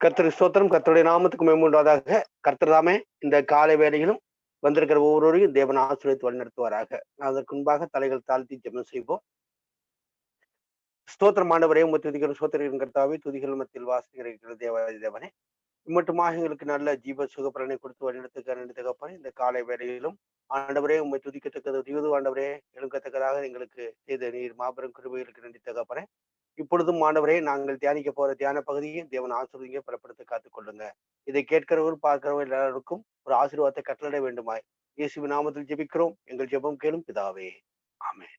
கர்த்தர் ஸ்தோத்திரம். கர்த்தருடைய நாமத்துக்கு மேம்படுவதாக. கர்த்தர் தாமே இந்த காலை வேளையிலும் வந்திருக்கிற ஒவ்வொருவரையும் தேவன் ஆசீர்வதித்து வழிநடத்துவாராக. அதற்கு முன்பாக தலைகள் தாழ்த்தி ஜெபம் செய்வோம். ஸ்தோத்திரம் ஆண்டவரே, உம்மை துதிக்கிறோம். ஸ்தோத்திரிக்கிறோம் கர்த்தாவே, துதிகள் மத்தியில் வாசிக்கிற தேவாதி தேவனே, இம்மட்டுமாக எங்களுக்கு நல்ல ஜீவ சுகப்பலனை கொடுத்து வழிநடத்துகிற நன்றி தகப்பனே. இந்த காலை வேளையிலும் ஆண்டவரே, உம்மை துதிக்கத்தக்கது தீவது ஆண்டவரே, எழுக்கத்தக்கதாக எங்களுக்கு செய்த நீர் மாபெரும் கிருபைகளுக்கு நன்றி தகப்பனே. இப்பொழுதும் ஆண்டவரே, நாங்கள் தியானிக்க போற தியான பகுதியை தேவன் ஆசீர்வதிங்க, பலப்படுத்த காத்துக் கொள்ளுங்க. இதை கேட்கிறவர்கள் பார்க்கிறவர்கள் எல்லாருக்கும் ஒரு ஆசீர்வாதத்தை கட்டளை வேண்டுமாய் இயேசுவின் நாமத்தில் ஜெபிக்கிறோம். எங்கள் ஜெபம் கேளும் பிதாவே, ஆமென்.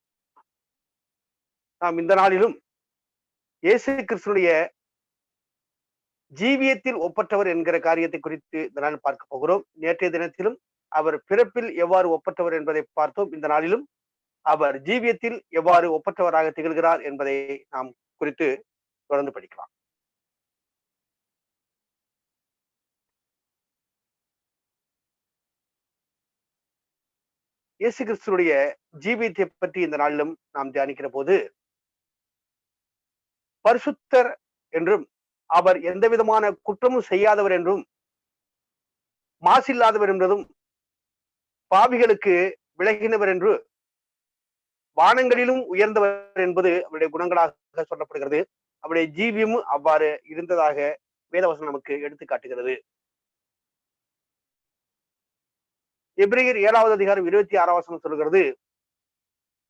நாம் இந்த நாளிலும் இயேசு கிறிஸ்துடைய ஜீவியத்தில் ஒப்பற்றவர் என்கிற காரியத்தை குறித்து இந்த நாள் பார்க்க போகிறோம். நேற்றைய தினத்திலும் அவர் பிறப்பில் எவ்வாறு ஒப்பற்றவர் என்பதை பார்த்தோம். இந்த நாளிலும் அவர் ஜீவியத்தில் எவ்வாறு ஒப்பற்றவராக திகழ்கிறார் என்பதை நாம் குறித்து தொடர்ந்து படிக்கலாம். இயேசு கிறிஸ்துடைய ஜீவியத்தை பற்றி இந்த நாளிலும் நாம் தியானிக்கிற போது, பரிசுத்தர் என்றும் அவர் எந்த விதமான குற்றமும் செய்யாதவர் என்றும் மாசில்லாதவர் என்றதும் பாவிகளுக்கு விலகினவர் என்று வானங்களிலும் உயர்ந்தவர் என்பது அவருடைய குணங்களாக சொல்லப்படுகிறது. அவருடைய ஜீவியமும் அவ்வாறு இருந்ததாக வேதவசனம் நமக்கு எடுத்து காட்டுகிறது. எபிரேயர் 7வது அதிகாரம் 26 வசனம் சொல்கிறது,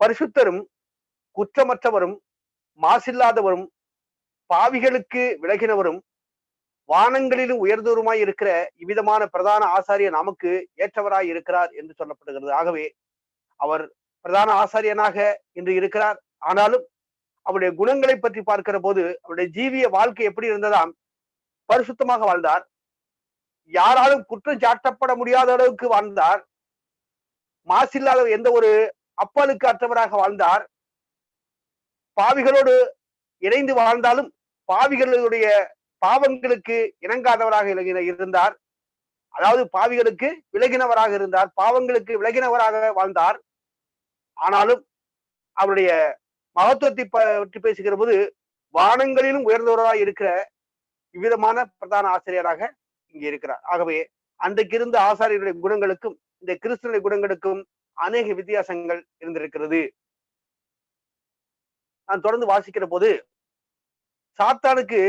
பரிசுத்தரும் குற்றமற்றவரும் மாசில்லாதவரும் பாவிகளுக்கு விலகினவரும் வானங்களிலும் உயர்ந்தவருமாய் இருக்கிற இவ்விதமான பிரதான ஆசாரியர் நமக்கு ஏற்றவராய் இருக்கிறார் என்று சொல்லப்படுகிறது. ஆகவே அவர் பிரதான ஆசாரியனாக இன்று இருக்கிறார். ஆனாலும் அவருடைய குணங்களை பற்றி பார்க்கிற போது அவருடைய ஜீவிய வாழ்க்கை எப்படி இருந்ததாம்? பரிசுத்தமாக வாழ்ந்தார். யாராலும் குற்றம் சாட்டப்பட முடியாத அளவுக்கு வாழ்ந்தார். மாசில்லாத எந்த ஒரு அப்பலுக்கு அற்றவராக வாழ்ந்தார். பாவிகளோடு இணைந்து வாழ்ந்தாலும் பாவிகளுடைய பாவங்களுக்கு இணங்காதவராக இருந்தார். அதாவது பாவிகளுக்கு விலகினவராக இருந்தார், பாவங்களுக்கு விலகினவராக வாழ்ந்தார். ஆனாலும் அவருடைய மகத்துவத்தை பற்றி பேசுகிற போது வானங்களிலும் உயர்ந்தவராக இருக்கிற இவ்விதமான பிரதான ஆசிரியராக இங்கே இருக்கிறார். ஆகவே அன்றைக்கு இருந்த ஆசாரியருடைய குணங்களுக்கும் இந்த கிறிஸ்துவனுடைய குணங்களுக்கும் அநேக வித்தியாசங்கள் இருந்திருக்கிறது. நான் தொடர்ந்து வாசிக்கிற போது, சாத்தானுக்கு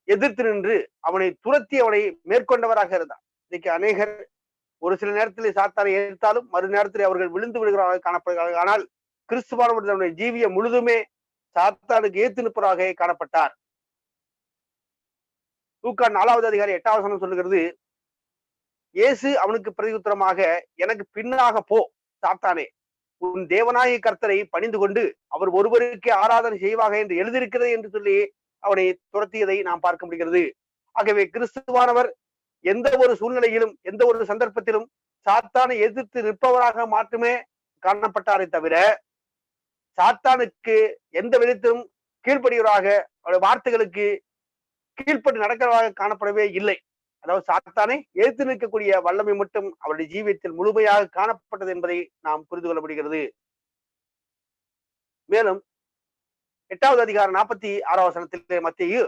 எதிர்த்து நின்று அவனை துரத்தி அவனை மேற்கொண்டவராக இருந்தார். இன்னைக்கு அநேகர் ஒரு சில நேரத்தில் சாத்தானை எதிர்த்தாலும் மறு நேரத்தில் அவர்கள் விழுந்து விடுகிறார்கள் காணப்படுகிறார்கள். ஆனால் கிறிஸ்துவானவர் தன்னுடைய ஜீவியம் முழுதுமே சாத்தானுக்கு ஏத்து நிற்பவராக காணப்பட்டார். லூக்கா 4வது அதிகாரம் 8வது வசனம் சொல்லுகிறது, இயேசு அவனுக்கு பிரதியுத்தரமாக, எனக்கு பின்னாக போ சாத்தானே, உன் தேவனாகிய கர்த்தரை பணிந்து கொண்டு அவர் ஒருவருக்கே ஆராதனை செய்வாக என்று எழுதியிருக்கிறது என்று சொல்லி அவனை துரத்தியதை நாம் பார்க்க முடிகிறது. ஆகவே கிறிஸ்துவானவர் எந்த ஒரு சூழ்நிலையிலும் எந்த ஒரு சந்தர்ப்பத்திலும் சாத்தானை எதிர்த்து நிற்பவராக மட்டுமே காணப்பட்டாரே தவிர சாத்தானுக்கு எந்த விதத்திலும் கீழ்ப்படிவராக அவருடைய வார்த்தைகளுக்கு கீழ்ப்பட்டு நடக்கிறவராக காணப்படவே இல்லை. அதாவது சாத்தானை எதிர்த்து நிற்கக்கூடிய வல்லமை மட்டும் அவருடைய ஜீவியத்தில் முழுமையாக காணப்பட்டது என்பதை நாம் புரிந்து கொள்ள முடிகிறது. மேலும் 8வது அதிகாரம் 46 வசனத்திலே மத்தேயு,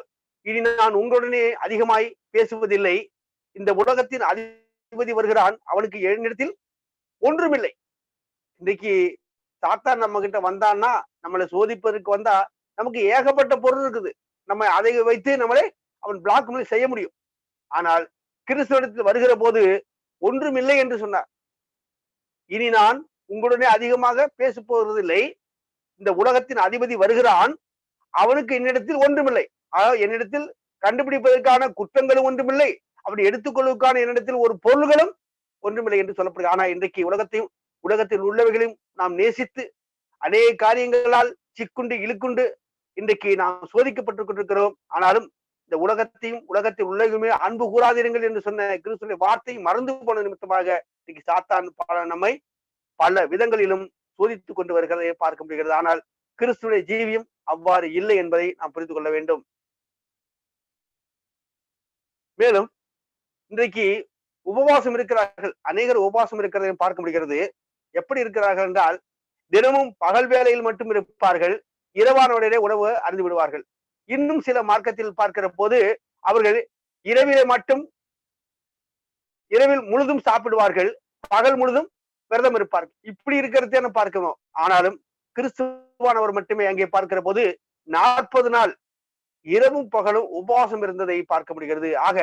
இனி நான் உங்களுடனே அதிகமாய் பேசுவதில்லை, இந்த உலகத்தின் அதிபதி வருகிறான், அவனுக்கு என்னிடத்தில் ஒன்றுமில்லை. இன்றைக்கு சாத்தான் நம்ம கிட்ட வந்தான்னா, நம்மளை சோதிப்பதற்கு வந்தா நமக்கு ஏகப்பட்ட பொருள் இருக்குது. நம்ம அதை வைத்து நம்மளை அவன் பிளாக் செய்ய முடியும். ஆனால் கிறிஸ்துவத்தில் வருகிற போது ஒன்றுமில்லை என்று சொன்னார். இனி நான் உங்களுடனே அதிகமாக பேச போவதில்லை, இந்த உலகத்தின் அதிபதி வருகிறான், அவனுக்கு என்னிடத்தில் ஒன்றுமில்லை. அதாவது என்னிடத்தில் கண்டுபிடிப்பதற்கான குற்றங்களும் ஒன்றுமில்லை, அவனை எடுத்துக்கொள்வதற்கான என்னிடத்தில் ஒரு பொருள்களும் ஒன்றுமில்லை என்று சொல்லப்படுகிறது. ஆனா இன்றைக்கு உலகத்தில் உள்ளவைகளையும் நாம் நேசித்து அநேக காரியங்களால் சிக்குண்டு இழுக்குண்டு இன்றைக்கு நாம் சோதிக்கப்பட்டுக் கொண்டிருக்கிறோம். ஆனாலும் இந்த உலகத்தில் உள்ளவர்களுமே அன்பு கூறாதீர்கள் என்று சொன்ன கிறிஸ்துவின் வார்த்தையை மறந்து போன நிமித்தமாக இன்னைக்கு சாத்தான் நம்மை பல விதங்களிலும் சோதித்துக் கொண்டு வருகிறதை பார்க்க முடிகிறது. ஆனால் கிறிஸ்துடைய ஜீவியம் அவ்வாறு இல்லை என்பதை நாம் புரிந்து கொள்ள வேண்டும். மேலும் இன்றைக்கு உபவாசம் இருக்கிறார்கள், அநேகர் உபவாசம் இருக்கிறதை பார்க்க முடிகிறது. எப்படி இருக்கிறார்கள் என்றால், தினமும் பகல் வேளையில் மட்டும் இருப்பார்கள், இரவான உணவு அருந்து விடுவார்கள். இன்னும் சில மார்க்கத்தில் பார்க்கிற போது அவர்கள் இரவிலே மட்டும் இரவில் முழுதும் சாப்பிடுவார்கள், பகல் முழுதும் விரதம் இருப்பார்கள். இப்படி இருக்கிறத பார்க்கணும். ஆனாலும் கிறிஸ்துவானவர் மட்டுமே அங்கே பார்க்கிற போது 40 நாள் இரவும் பகலும் உபவாசம் இருந்ததை பார்க்க முடிகிறது. ஆக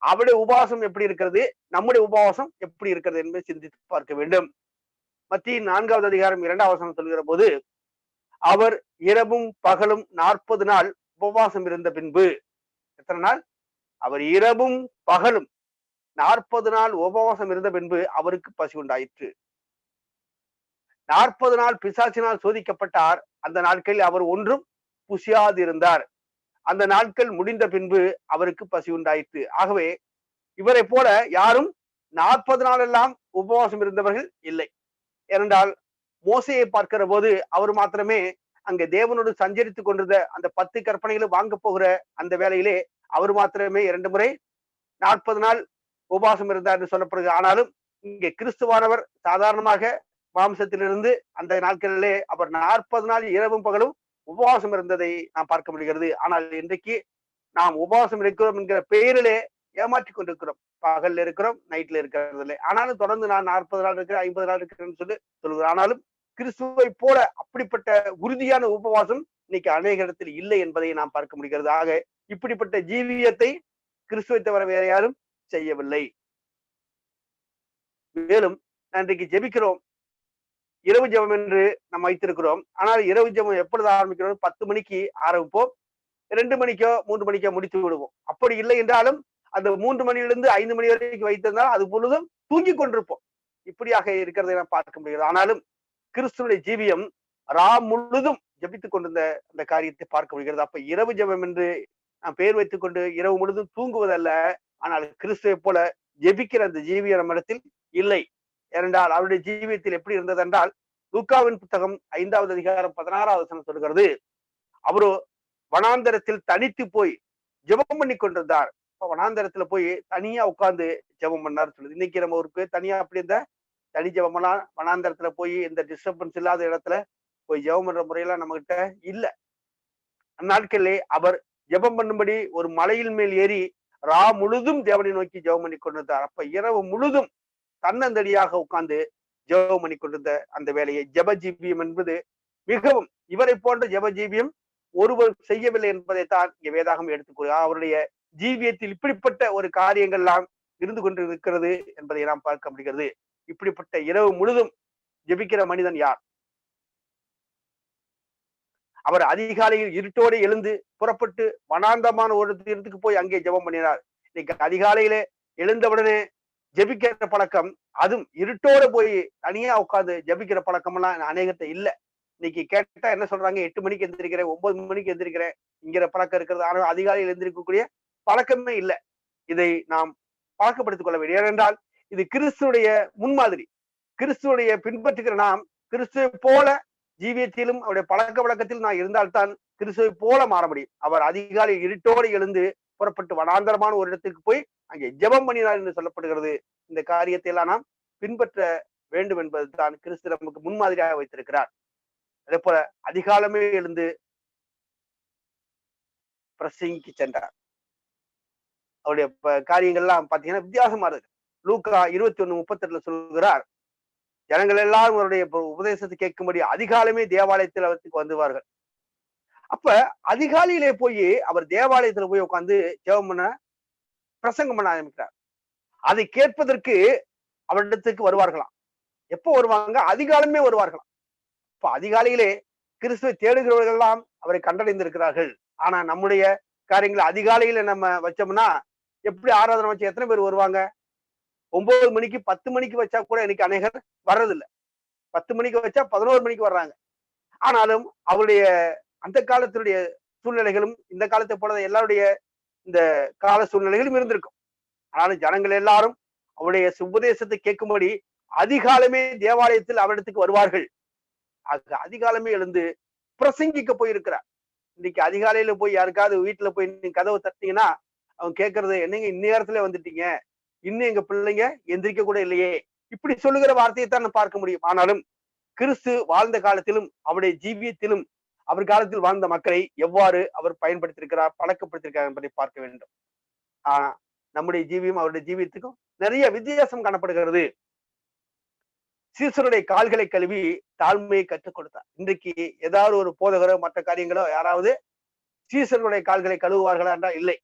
அவருடைய உபவாசம் எப்படி இருக்கிறது, நம்முடைய உபவாசம் எப்படி இருக்கிறது என்பதை சிந்தித்து பார்க்க வேண்டும். மத்திய 4வது அதிகாரம் 2வது வசனம் சொல்கிற போது, அவர் இரவும் பகலும் 40 நாள் உபவாசம் இருந்த பின்பு, எத்தனை நாள்? அவர் இரவும் பகலும் 40 நாள் உபவாசம் இருந்த பின்பு அவருக்கு பசி உண்டாயிற்று. 40 நாள் பிசாசினால் சோதிக்கப்பட்டார். அந்த நாட்களில் அவர் ஒன்றும் புசியாதிருந்தார். அந்த நாட்கள் முடிந்த பின்பு அவருக்கு பசி உண்டாயிற்று. ஆகவே இவரை போல யாரும் 40 நாள் எல்லாம் உபவாசம் இருந்தவர்கள் இல்லை. ஏனென்றால் மோசையை பார்க்கிற போது அவர் மாத்திரமே அங்க தேவனோடு சஞ்சரித்துக் கொண்டிருந்த அந்த 10 கற்பனைகளை வாங்க போகிற அந்த வேளையிலே அவர் மாத்திரமே 2 முறை 40 நாள் உபவாசம் இருந்தார் என்று சொல்லப்படுகிறது. ஆனாலும் இங்கே கிறிஸ்துவானவர் சாதாரணமாக மாம்சத்திலிருந்து அந்த நாட்களிலே அவர் 40 நாள் இரவும் பகலும் உபவாசம் இருந்ததை நாம் பார்க்க முடிகிறது. ஆனால் இன்றைக்கு நாம் உபவாசம் இருக்கிறோம் என்கிற பெயரிலே ஏமாற்றிக் கொண்டிருக்கிறோம். பகல்ல இருக்கிறோம், நைட்ல இருக்கிறது இல்லை. ஆனாலும் தொடர்ந்து நான் 40 நாள் இருக்கிறேன், 50 நாள் இருக்கிறேன்னு சொல்லுகிறேன். ஆனாலும் கிறிஸ்துவை போல அப்படிப்பட்ட உறுதியான உபவாசம் இன்னைக்கு அநேக இடத்தில் இல்லை என்பதை நாம் பார்க்க முடிகிறது. ஆக இப்படிப்பட்ட ஜீவியத்தை கிறிஸ்துவை தவிர வேற யாரும் செய்யவில்லை. மேலும் இன்றைக்கு ஜெபிக்கிறோம், இரவு ஜெபம் என்று நாம் வைத்திருக்கிறோம். ஆனால் இரவு ஜெபம் எப்பொழுது ஆரம்பிக்கிறோம்? 10 மணிக்கு ஆரம்பிப்போம், 2 மணிக்கோ 3 மணிக்கோ முடித்து விடுவோம். அப்படி இல்லை என்றாலும் அந்த 3 மணியிலிருந்து 5 மணி வரைக்கும் வைத்திருந்தால் அது பொழுதும் தூங்கி கொண்டிருப்போம். இப்படியாக இருக்கிறதை நாம் பார்க்க முடிகிறது. ஆனாலும் கிறிஸ்துவனுடைய ஜீவியம் முழுதும் ஜபித்துக் கொண்டிருந்த அந்த காரியத்தை பார்க்க முடிகிறது. அப்ப இரவு ஜெபம் என்று நாம் பெயர் வைத்துக் கொண்டு இரவு முழுதும் தூங்குவதல்ல. ஆனால் கிறிஸ்துவை போல ஜெபிக்கிற அந்த ஜீவியம் நம்மிடத்தில் இல்லை. ஏனென்றால் அவருடைய ஜீவியத்தில் எப்படி இருந்தது என்றால், லூக்காவின் புத்தகம் 5வது அதிகாரம் 16வது வசனம் சொல்கிறது, அவரோ வனாந்தரத்தில் தனித்து போய் ஜெபம் பண்ணி கொண்டிருந்தார். வனாந்தரத்துல போய் தனியா உட்கார்ந்து ஜெபம் பண்ணார் சொல்லுது. இன்னைக்கு நம்ம ஒரு பேர் தனியா அப்படி இந்த தனி ஜெபமெல்லாம் வனாந்தரத்துல போய் இந்த டிஸ்டர்பன்ஸ் இல்லாத இடத்துல போய் ஜெபம் பண்ற முறையெல்லாம் நம்ம கிட்ட இல்ல. அந்நாட்களிலே அவர் ஜெபம் பண்ணும்படி ஒரு மலையின் மேல் ஏறி முழுதும் தேவனை நோக்கி ஜெபம் பண்ணி கொண்டிருந்தார். அப்ப இரவு முழுதும் தன்னந்தடியாக உட்கார்ந்து ஜெபம் பண்ணி கொண்டிருந்த அந்த வேலையை ஜெப ஜீவியம் என்பது மிகவும் இவரை போன்ற ஜெப ஜீவியம் ஒருவர் செய்யவில்லை என்பதைத்தான் இங்க வேதாகம் எடுத்துக்கூறுகிறார். அவருடைய ஜீவியத்தில் இப்படிப்பட்ட ஒரு காரியங்கள் எல்லாம் இருந்து கொண்டு இருக்கிறது என்பதை நாம் பார்க்க முடிகிறது. இப்படிப்பட்ட இரவு முழுதும் ஜெபிக்கிற மனிதன் யார்? அவர் அதிகாலையில் இருட்டோடு எழுந்து புறப்பட்டு வனாந்தமான ஒரு இடத்துக்கு போய் அங்கே ஜெபம் பண்ணினார். இன்னைக்கு அதிகாலையிலே எழுந்தவுடனே ஜெபிக்கிற பழக்கம், அதுவும் இருட்டோட போய் தனியா உட்கார்ந்து ஜெபிக்கிற பழக்கம் எல்லாம் அநேகத்தை இல்லை. இன்னைக்கு கேட்டா என்ன சொல்றாங்க? 8 மணிக்கு எந்திரிக்கிறேன், 9 மணிக்கு எந்திரிக்கிறேன் இங்கிற பழக்கம் இருக்கிறது. ஆனால் அதிகாலையில் எந்திரிக்கக்கூடிய பழக்கமே இல்லை. இதை நாம் பழக்கப்படுத்திக் கொள்ள வேண்டும். ஏனென்றால் இது கிறிஸ்துடைய முன்மாதிரி. கிறிஸ்துடைய பின்பற்றுகிற நாம் கிறிஸ்துவை போல ஜீவியத்திலும் அவருடைய பழக்க வழக்கத்தில் நான் இருந்தால்தான் கிறிஸ்துவை போல மாற முடியும். அவர் அதிகாலை இருட்டோடு எழுந்து புறப்பட்டு வனாந்தரமான ஒரு இடத்துக்கு போய் அங்கே ஜெபம் பண்ணினார் என்று சொல்லப்படுகிறது. இந்த காரியத்தை எல்லாம் நாம் பின்பற்ற வேண்டும் என்பதுதான் கிறிஸ்து நமக்கு முன்மாதிரியாக வைத்திருக்கிறார். அதே போல அதிகாலமே எழுந்து பிரசங்கிக்கு சென்றார். அவருடைய காரியங்கள்லாம் பாத்தீங்கன்னா வித்தியாசமா இருக்கு. லூக்கா 21:38 சொல்கிறார், ஜனங்கள் எல்லாரும் அவருடைய உபதேசத்தை கேட்கும்படி அதிகாலமே தேவாலயத்தில் அவருக்கு வந்துவார்கள். அப்ப அதிகாலையிலே போய் அவர் தேவாலயத்துல போய் உட்கார்ந்து ஜெபம் பண்ண பிரசங்கம் பண்ண ஆரம்பிக்கிறார். அதை கேட்பதற்கு அவரிடத்துக்கு வருவார்களாம். எப்போ வருவாங்க? அதிகாலமே வருவார்களாம். இப்ப அதிகாலையிலே கிறிஸ்துவை தேடுகிறவர்கள் எல்லாம் அவரை கண்டடைந்திருக்கிறார்கள். ஆனா நம்முடைய காரியங்களை அதிகாலையில நம்ம வச்சோம்னா எப்படி ஆராதனை வச்சு எத்தனை பேர் வருவாங்க? 9 மணிக்கு 10 மணிக்கு வச்சா கூட இன்னைக்கு அநேகர் வர்றதில்லை. 10 மணிக்கு வச்சா 11 மணிக்கு வர்றாங்க. ஆனாலும் அவருடைய அந்த காலத்தினுடைய சூழ்நிலைகளும் இந்த காலத்தை போல எல்லாருடைய இந்த கால சூழ்நிலைகளும் இருந்திருக்கும். ஆனாலும் ஜனங்கள் எல்லாரும் அவருடைய உபதேசத்தை கேட்கும்படி அதிகாலமே தேவாலயத்தில் அவரிடத்துக்கு வருவார்கள். அதிகாலமே எழுந்து பிரசங்கிக்க போயிருக்கிறார். இன்னைக்கு அதிகாலையில போய் யாருக்காவது வீட்டுல போய் நீங்க கதவை தட்டிங்கன்னா அவங்க கேட்கறது, என்னங்க இந்நேரத்துல வந்துட்டீங்க, இன்னும் எங்க பிள்ளைங்க எந்திரிக்க கூட இல்லையே, இப்படி சொல்லுகிற வார்த்தையை தான் பார்க்க முடியும். ஆனாலும் கிறிஸ்து வாழ்ந்த காலத்திலும் அவருடைய ஜீவியத்திலும் அவர் காலத்தில் வாழ்ந்த மக்களை எவ்வாறு அவர் பயன்படுத்தியிருக்கிறார், பழக்கப்படுத்தியிருக்கிறார் என்பதை பார்க்க வேண்டும். நம்முடைய ஜீவியம் அவருடைய ஜீவியத்துக்கும் நிறைய வித்தியாசம் காணப்படுகிறது. சீசருடைய கால்களை கழுவி தாழ்மையை கற்றுக் கொடுத்தார். இன்றைக்கு ஏதாவது ஒரு போதகரோ மற்ற காரியங்களோ யாராவது சீசர்களுடைய கால்களை கழுவுவார்களா என்றால் இல்லை.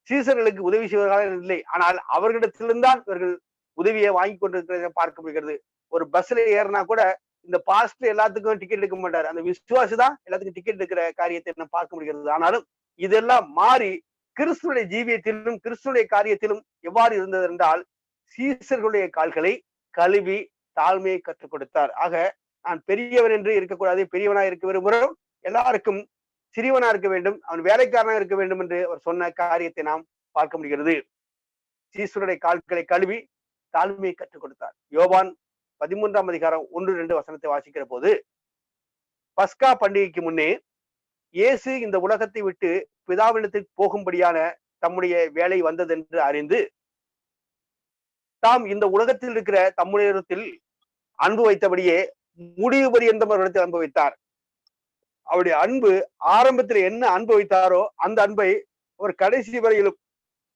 சீசர்களுக்கு உதவி செய்வார்களா இல்லை. ஆனால் அவர்களிடத்திலிருந்தான் இவர்கள் உதவியை வாங்கி கொண்டிருக்கிறத பார்க்க முடிகிறது. ஒரு பஸ்ல ஏறினா கூட இந்த பாஸ்ட் எல்லாத்துக்கும் டிக்கெட் எடுக்க மாட்டாரு. அந்த விசுவாசி தான் எல்லாத்துக்கும் டிக்கெட் எடுக்கிற காரியத்தை நம்ம பார்க்க முடிகிறது. ஆனாலும் இதெல்லாம் மாறி கிறிஸ்துடைய ஜீவியத்திலும் கிறிஸ்துடைய காரியத்திலும் எவ்வாறு இருந்தது என்றால் சீசர்களுடைய கால்களை கழுவி தாழ்மையை கற்றுக் கொடுத்தார். ஆக நான் பெரியவர் என்று இருக்கக்கூடாது, பெரியவனா இருக்க விரும்புகிறோம், எல்லாருக்கும் சிறியவனா இருக்க வேண்டும், அவன் வேலைக்காரனா இருக்க வேண்டும் என்று அவர் சொன்ன காரியத்தை நாம் பார்க்க முடிகிறது. சீசருடைய கால்களை கழுவி தாழ்மையை கற்றுக் கொடுத்தார். யோவான் 13ஆம் அதிகாரம் 1-2 வசனத்தை வாசிக்கிற போது, பஸ்கா பண்டிகைக்கு முன்னே இயேசு இந்த உலகத்தை விட்டு பிதாவினத்துக்கு போகும்படியான தம்முடைய வேலை வந்ததென்று அறிந்து தாம் இந்த உலகத்தில் இருக்கிற தம்முடையத்தில் அன்பு வைத்தபடியே முடிவு பரியந்தம் அவரிடத்தில் அன்பு வைத்தார். அவருடைய அன்பு ஆரம்பத்தில் என்ன அன்பு வைத்தாரோ அந்த அன்பை அவர் கடைசி வரையிலும்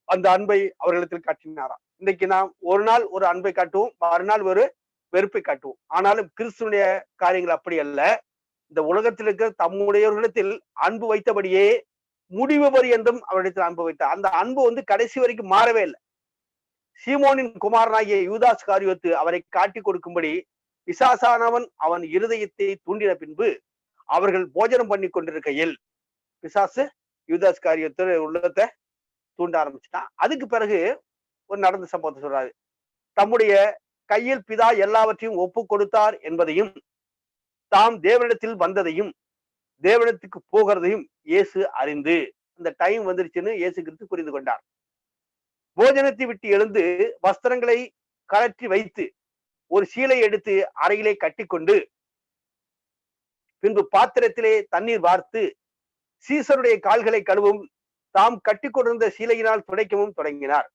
அந்த அன்பை அவர்களிடத்தில் காட்டினாராம். இன்றைக்கு நாம் ஒரு நாள் ஒரு அன்பை காட்டுவோம், மறுநாள் ஒரு வெறுப்பை காட்டுவோம். ஆனாலும் கிறிஸ்துவனுடைய காரியங்கள் அப்படி அல்ல. இந்த உலகத்தில் இருக்கிற தம்முடையவர்களிடத்தில் அன்பு வைத்தபடியே முடிவு பரியந்தம் அவரிடத்தில் அன்பு வைத்தார். அந்த அன்பு கடைசி வரைக்கும் மாறவே இல்லை. சீமோனின் குமாரனாகிய யூதாஸ் காரியோத்து அவரை காட்டி கொடுக்கும்படி பிசாசானவன் அவன் இருதயத்தை தூண்டின பின்பு அவர்கள் போஜனம் பண்ணி கொண்டிருக்கையில் பிசாசு யூதாஸ் காரியோத்து உள்ளத்தை தூண்ட ஆரம்பிச்சுட்டான். அதுக்கு பிறகு ஒரு நடந்த சம்பவத்தை சொல்றாரு. தம்முடைய கையில் பிதா எல்லாவற்றையும் ஒப்பு கொடுத்தார் என்பதையும் தாம் தேவனிடத்தில் வந்ததையும் தேவனிடத்துக்கு போகிறதையும் இயேசு அறிந்து அந்த டைம் வந்துருச்சுன்னு இயேசு கிறிஸ்து புரிந்து கொண்டார். போஜனத்தை விட்டு எழுந்து வஸ்திரங்களை கழற்றி வைத்து ஒரு சீலை எடுத்து அறையிலே கட்டிக்கொண்டு பின்பு பாத்திரத்திலே தண்ணீர் வார்த்து சீசருடைய கால்களை கழுவும் தாம் கட்டி கொண்டிருந்த சீலையினால் துடைக்கவும் தொடங்கினார்.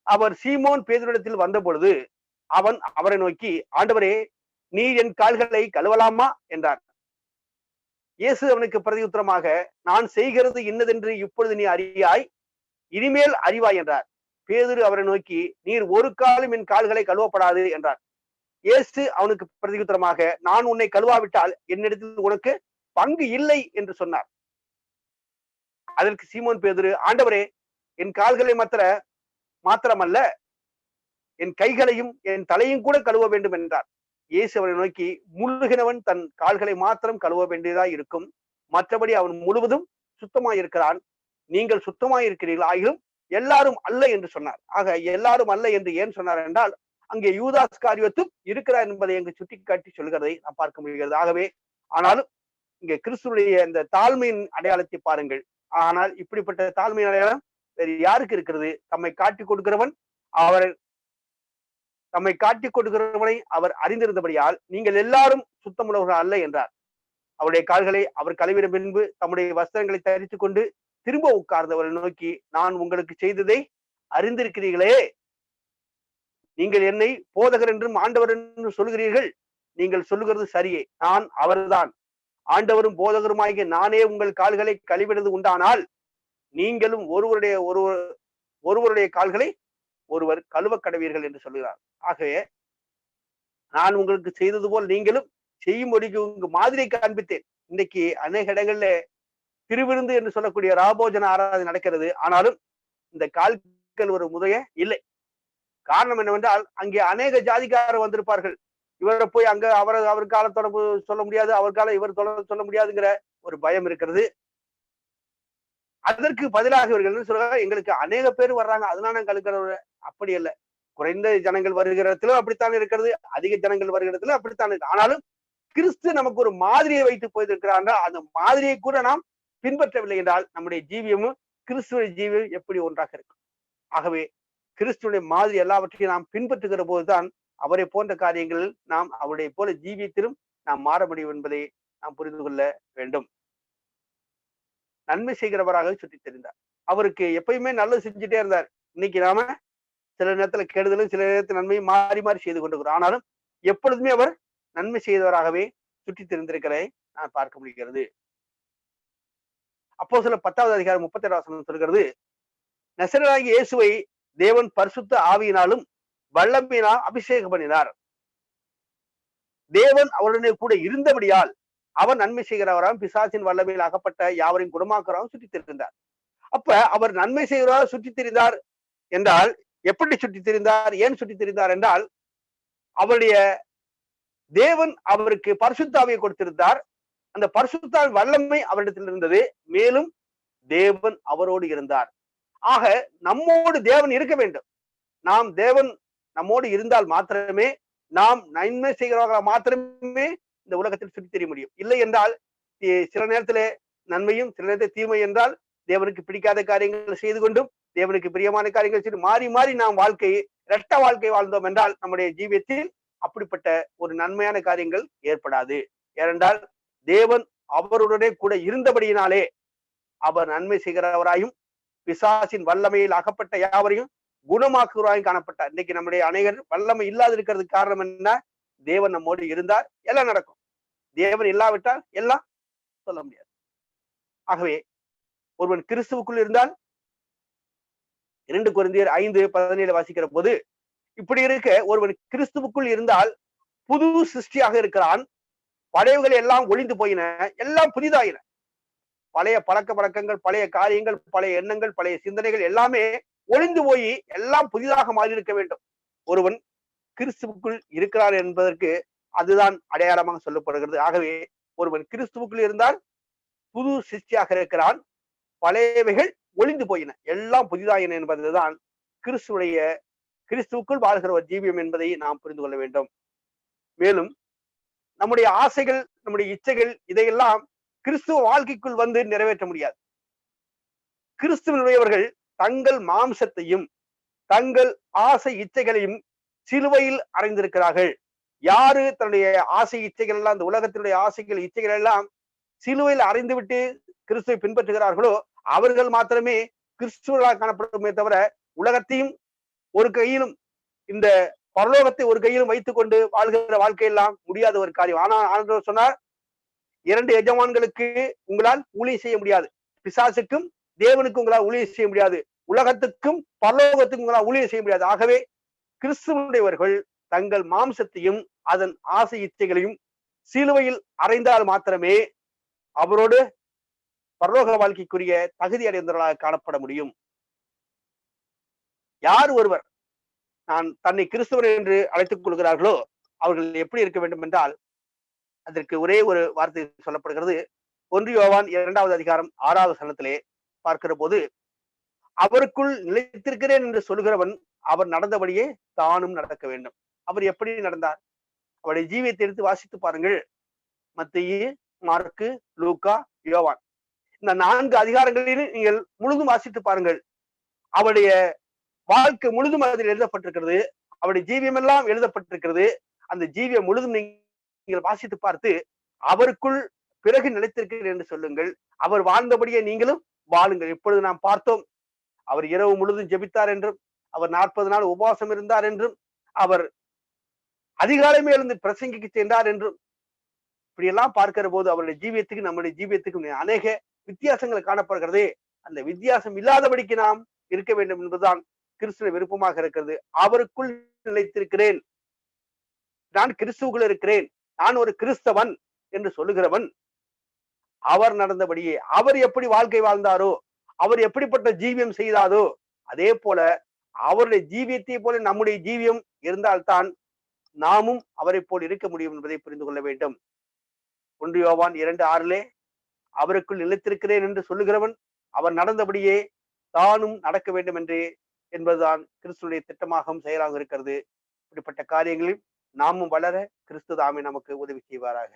அவர் சீமோன் பேதுருவிடத்தில் வந்த பொழுது அவன் அவரை நோக்கி, ஆண்டவரே, நீர் என் கால்களை கழுவலாமா என்றார். இயேசு அவனுக்கு பிரதியுத்தரமாக, நான் செய்கிறது இன்னதென்று இப்பொழுது நீ அறியாய், இனிமேல் அறிவாய் என்றார். பேதுரு அவரை நோக்கி, நீர் ஒரு காலும் என் கால்களை கழுவப்படாது என்றார். இயேசு அவனுக்கு பிரதியுத்தரமாக, நான் உன்னை கழுவாவிட்டால் என்னிடத்தில் உனக்கு பங்கு இல்லை என்று சொன்னார். அதற்கு சீமோன் பேதுரு, ஆண்டவரே, என் கால்களை மாத்திரமல்ல என் கைகளையும் என் தலையும் கூட கழுவ வேண்டும் என்றார். இயேசு அவரை நோக்கி, முழுகினவன் தன் கால்களை மாத்திரம் கழுவ வேண்டியதாய் இருக்கும், மற்றபடி அவன் முழுவதும் சுத்தமாயிருக்கிறான். நீங்கள் சுத்தமாயிருக்கிறீர்கள், ஆகிலும் எல்லாரும் அல்ல என்று சொன்னார். ஆக எல்லாரும் அல்ல என்று ஏன் சொன்னார் என்றால், அங்கே யூதாஸ் காரியத்தும் இருக்கிறார் என்பதை அங்கு சுட்டி காட்டி சொல்கிறதை நாம் பார்க்க முடிகிறது. ஆகவே ஆனாலும் இங்கே கிறிஸ்துடைய இந்த தாழ்மையின் அடையாளத்தை பாருங்கள். ஆனால் இப்படிப்பட்ட தாழ்மையின் அடையாளம் வேறு யாருக்கு இருக்கிறது? தம்மை காட்டிக் கொடுக்கிறவனை அவர் அறிந்திருந்தபடியால் நீங்கள் எல்லாரும் சுத்தமுள்ளவர்கள் அல்ல என்றார். அவருடைய கால்களை அவர் கழுவின பின்பு தம்முடைய வஸ்திரங்களை தரித்துக் கொண்டு திரும்ப உட்கார்ந்தவரை நோக்கி, நான் உங்களுக்கு செய்ததை அறிந்திருக்கிறீர்களே, நீங்கள் என்னை போதகர் என்றும் ஆண்டவர் என்றும் சொல்கிறீர்கள். நீங்கள் சொல்லுகிறது சரியே, நான் அவர்தான், ஆண்டவரும் போதகருமாகிய நானே உங்கள் கால்களை கழுவினது உண்டானால் நீங்களும் ஒருவருடைய கால்களை ஒருவர் கழுவ கடவீர்கள் என்று சொல்லுகிறார். ஆகவே நான் உங்களுக்கு செய்தது போல் நீங்களும் செய்யும்படிக்கு உங்க மாதிரியை காண்பித்தேன். இன்னைக்கு அநேக இடங்கள்ல திருவிருந்து என்று சொல்லக்கூடிய ராபோஜன ஆராதனை நடக்கிறது. ஆனாலும் இந்த கால்கள் ஒரு முறைய இல்லை. காரணம் என்னவென்றால், அங்கே அநேக ஜாதிக்காரர் வந்திருப்பார்கள். இவரை போய் அங்க அவர் கால தொடர்பு சொல்ல முடியாது, அவர் காலம் இவர் தொடர்பு சொல்ல முடியாதுங்கிற ஒரு பயம் இருக்கிறது. அதற்கு பதிலாக இவர்கள் என்ன சொல்றாங்க, எங்களுக்கு அநேக பேர் வர்றாங்க, அதனால கழுக்கிறவர். அப்படி அல்ல. குறைந்த ஜனங்கள் வருகிற இடத்துல அப்படித்தான் இருக்கிறது, அதிக ஜனங்கள் வருகிற இடத்துல அப்படித்தான் இருக்கு. ஆனாலும் கிறிஸ்து நமக்கு ஒரு மாதிரியை வைத்து போயிருக்கிறார். அந்த மாதிரியை கூட நாம் பின்பற்றவில்லை என்றால் நம்முடைய ஜீவியமும் கிறிஸ்துவ ஜீவியம் எப்படி ஒன்றாக இருக்கும்? ஆகவே கிறிஸ்துவனுடைய மாதிரி எல்லாவற்றையும் நாம் பின்பற்றுகிற போதுதான் அவரை போன்ற காரியங்கள் நாம் அவருடைய போல ஜீவியத்திலும் நாம் மாற முடியும் என்பதை நாம் புரிந்து கொள்ள வேண்டும். நன்மை செய்கிறவராக சுற்றி தெரிந்தார். அவருக்கு எப்பயுமே நல்லது செஞ்சுட்டே இருந்தார். இன்னைக்கு நாம சில நேரத்துல கெடுதலும் சில நேரத்தில் நன்மையும் மாறி மாறி செய்து கொண்டிருக்கிறோம். ஆனாலும் எப்பொழுதுமே அவர் நன்மை செய்தவராகவே சுற்றி தெரிந்திருக்கிறதை நான் பார்க்க முடிகிறது. அப்போஸ்தலர் 10வது அதிகாரம் 37 வசனம் சொல்கிறது, நசரேயனாகிய இயேசுவை தேவன் பரிசுத்த ஆவியினாலும் வல்லமையினால் அபிஷேகம் பண்ணினார். தேவன் அவருடனே கூட இருந்தபடியால் அவர் நன்மை செய்கிறவராம் பிசாசின் வல்லமையில் அகப்பட்ட யாவரையும் குணமாக்குறவரும் சுற்றித் திரிந்தார். அப்ப அவர் நன்மை செய்கிறவராக சுற்றித் திரிந்தார் என்றால் எப்படி சுற்றித் திரிந்தார்? ஏன் சுற்றித் திரிந்தார் என்றால் அவருடைய தேவன் அவருக்கு பரிசுத்தாவியை கொடுத்திருந்தார். அந்த பரிசுத்தாவின் வல்லமை அவரிடத்தில் இருந்தது. மேலும் தேவன் அவரோடு இருந்தார். ஆக நம்மோடு தேவன் இருக்க வேண்டும். நாம் தேவன் நம்மோடு இருந்தால் மாத்திரமே நாம் நன்மை செய்கிறவர்களாக மாத்திரமே இந்த உலகத்தில் சுற்றித் தெரிய முடியும். இல்லை என்றால் சில நேரத்திலே நன்மையும் சில நேரத்தில் தீமை என்றால் தேவனுக்கு பிடிக்காத காரியங்கள் செய்து கொண்டும் தேவனுக்கு பிரியமான காரியங்கள் செய்து மாறி மாறி நாம் இரட்ட வாழ்க்கை வாழ்ந்தோம் என்றால் நம்முடைய ஜீவியத்தில் அப்படிப்பட்ட ஒரு நன்மையான காரியங்கள் ஏற்படாது. ஏனென்றால் தேவன் அவருடனே கூட இருந்தபடியினாலே அவர் நன்மை செய்கிறவராயும் பிசாசின் வல்லமையில் அகப்பட்ட யாவரையும் குணமாக்குவராயும் காணப்பட்டார். இன்னைக்கு நம்முடைய அநேகர் வல்லமை இல்லாது இருக்கிறதுக்கு காரணம் என்ன? தேவன் நம்மோடு இருந்தார், எல்லாம் நடக்கும். தேவன் இல்லாவிட்டால் எல்லாம் சொல்ல முடியாது. ஆகவே ஒருவன் கிறிஸ்துவுக்குள் இருந்தால் 2 கொரிந்தியர் 5:17 வாசிக்கிற போது இப்படி இருக்க ஒருவன் கிறிஸ்துவுக்குள் இருந்தால் புது சிருஷ்டியாக இருக்கிறான். பழையவர்கள் எல்லாம் ஒளிந்து போயின, எல்லாம் புதிதாயின. பழைய பழக்க வழக்கங்கள், பழைய காரியங்கள், பழைய எண்ணங்கள், பழைய சிந்தனைகள் எல்லாமே ஒளிந்து போய் எல்லாம் புதிதாக மாறி இருக்க வேண்டும். ஒருவன் கிறிஸ்துவுக்குள் இருக்கிறார் என்பதற்கு அதுதான் அடையாளமாக சொல்லப்படுகிறது. ஆகவே ஒருவன் கிறிஸ்துவுக்குள் இருந்தால் புது சிருஷ்டியாக இருக்கிறான், பழையவைகள் ஒளிந்து போயின, எல்லாம் புதிதாயின என்பதுதான் கிறிஸ்துவுக்குள் வாழ்கிற ஒரு ஜீவியம் என்பதை நாம் புரிந்து கொள்ள வேண்டும். மேலும் நம்முடைய ஆசைகள், நம்முடைய இச்சைகள் இதையெல்லாம் கிறிஸ்துவ வாழ்க்கைக்குள் வந்து நிறைவேற்ற முடியாது. கிறிஸ்துவனுடையவர்கள் தங்கள் மாம்சத்தையும் தங்கள் ஆசை இச்சைகளையும் சிலுவையில் அறைந்திருக்கிறார்கள். யாரு தன்னுடைய ஆசை இச்சைகள் எல்லாம், இந்த உலகத்தினுடைய ஆசைகள் இச்சைகள் எல்லாம் சிலுவையில் அறைந்துவிட்டு கிறிஸ்துவை பின்பற்றுகிறார்களோ அவர்கள் மாத்திரமே கிறிஸ்துவர்களாக காணப்படுமே தவிர உலகத்தையும் ஒரு கையிலும் இந்த பரலோகத்தை ஒரு கையிலும் வைத்துக் கொண்டு வாழ்கிற வாழ்க்கையெல்லாம் முடியாத ஒரு காரியம். ஆனா ஆண்டவர் சொன்னார், 2 எஜமான்களுக்கு உங்களால் ஊழியம் செய்ய முடியாது. பிசாசுக்கும் தேவனுக்கும் உங்களால் ஊழியம் செய்ய முடியாது. உலகத்துக்கும் பரலோகத்துக்கும் உங்களால் ஊழியம் செய்ய முடியாது. ஆகவே கிறிஸ்துவனுடையவர்கள் தங்கள் மாம்சத்தையும் அதன் ஆசை இச்சைகளையும் சிலுவையில் அறைந்தால் மாத்திரமே அவரோடு பரலோக வாழ்க்கைக்குரிய தகுதி அடைந்தவர்களாக காணப்பட முடியும். யார் ஒருவர் தன்னை கிறிஸ்துவர் என்று அழைத்துக் கொள்கிறார்களோ அவர்கள் எப்படி இருக்க வேண்டும் என்றால் அதற்கு ஒரே ஒரு வார்த்தை சொல்லப்படுகிறது. 1 யோவான் 2வது அதிகாரம் 6வது வசனத்திலே பார்க்கிற போது, அவருக்குள் நிலைத்திருக்கிறேன் என்று சொல்கிறவன் அவர் நடந்தபடியே தானும் நடக்க வேண்டும். அவர் எப்படி நடந்தார்? அவருடைய ஜீவியத்தை எடுத்து வாசித்து பாருங்கள். மத்தேயு, மார்க்கு, லூக்கா, யோவான், இந்த 4 அதிகாரங்களிலும் நீங்கள் முழுதும் வாசித்து பாருங்கள். அவருடைய வாழ்க்கை முழுதும் அதில் எழுதப்பட்டிருக்கிறது. அவருடைய ஜீவியம் எல்லாம் எழுதப்பட்டிருக்கிறது. அந்த ஜீவியம் முழுதும் நீங்கள் வாசித்து பார்த்து அவருக்குள் பிறகு நிலைத்திருக்கிறீர்கள் என்று சொல்லுங்கள். அவர் வாழ்ந்தபடியே நீங்களும் வாழுங்கள். இப்பொழுது நாம் பார்த்தோம், அவர் இரவு முழுதும் ஜெபித்தார் என்றும், அவர் 40 நாள் உபவாசம் இருந்தார் என்றும், அவர் அதிகாலமே எழுந்து பிரசங்கிக்கு சென்றார் என்றும், இப்படி எல்லாம் பார்க்கிற போது அவருடைய ஜீவியத்துக்கு நம்முடைய ஜீவியத்துக்கும் அநேக வித்தியாசங்கள் காணப்படுகிறது. அந்த வித்தியாசம் இல்லாதபடிக்கு நாம் இருக்க வேண்டும் என்பதுதான் கிறிஸ்துவ விருப்பமாக இருக்கிறது. அவருக்குள் நிலைத்திருக்கிறேன், நான் கிறிஸ்துவுக்குள் இருக்கிறேன், நான் ஒரு கிறிஸ்தவன் என்று சொல்லுகிறவன் அவர் நடந்தபடியே, அவர் எப்படி வாழ்க்கை வாழ்ந்தாரோ, அவர் எப்படிப்பட்ட ஜீவியம் செய்தாரோ அதே போல அவருடைய ஜீவியத்தை போல நம்முடைய ஜீவியம் இருந்தால்தான் நாமும் அவரை போல் இருக்க முடியும் என்பதை புரிந்து கொள்ள வேண்டும். 1 யோவான் 2:6 அவருக்குள் நிலைத்திருக்கிறேன் என்று சொல்லுகிறவன் அவர் நடந்தபடியே தானும் நடக்க வேண்டும் என்பதுதான் கிறிஸ்துடைய திட்டமாகவும் செயலாக இருக்கிறது. இப்படிப்பட்ட காரியங்களில் நாமும் வளர கிறிஸ்து தாமே நமக்கு உதவி செய்வாராக.